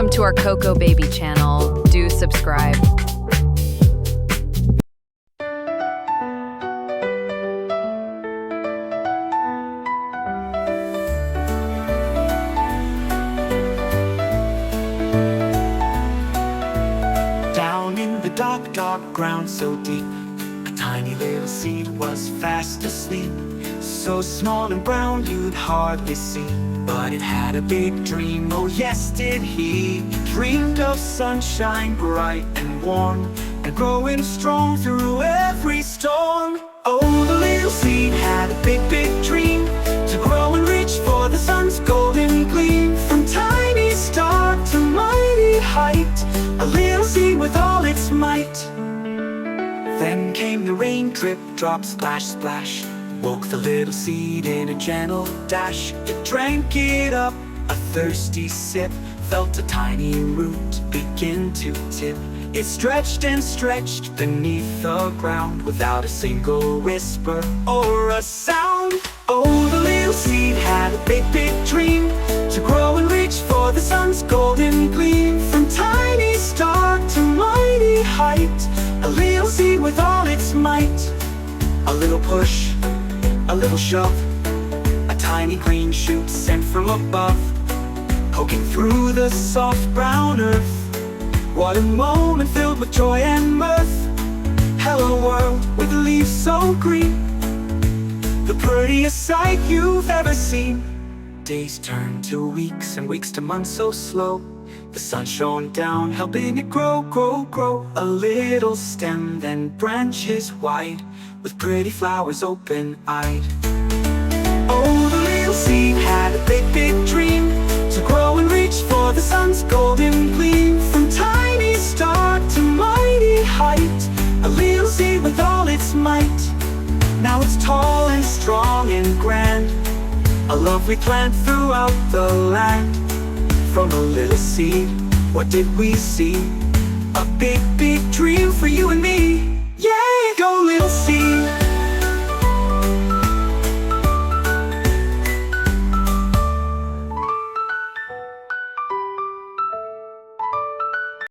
Welcome to our Coco Baby channel. Do subscribe. Down in the dark, dark ground so deep, a tiny little seed was fast asleep. So small and brown you'd hardly see, but it had a big dream, oh yes did he. Dreamed of sunshine bright and warm, and growing strong through every storm. Oh, the little seed had a big, big dream, to grow and reach for the sun's golden gleam. From tiny star to mighty height, a little seed with all its might. Then came the rain, drip, drop, splash, splash, woke the little seed in a gentle dash. It drank it up, a thirsty sip, felt a tiny root begin to tip. It stretched and stretched beneath the ground, without a single whisper or a sound. Oh, the little seed had a big, big dream, to grow and reach for the sun's golden gleam. From tiny star to mighty height, a little seed with all its might. A little push, a little shove, a tiny green shoot sent from above, poking through the soft brown earth. What a moment filled with joy and mirth. Hello world, with leaves so green, the prettiest sight you've ever seen. Days turned to weeks and weeks to months so slow. The sun shone down, helping it grow, grow, grow. A little stem, then branches wide, with pretty flowers open-eyed. Oh, the little seed had a big, big dream, to grow and reach for the sun's golden gleam. From tiny star to mighty height, a little seed with all its might. Now it's tall and strong and grand, a love we plant throughout the land. From a little seed, what did we see? A big, big dream for you and me. Yeah, go little seed.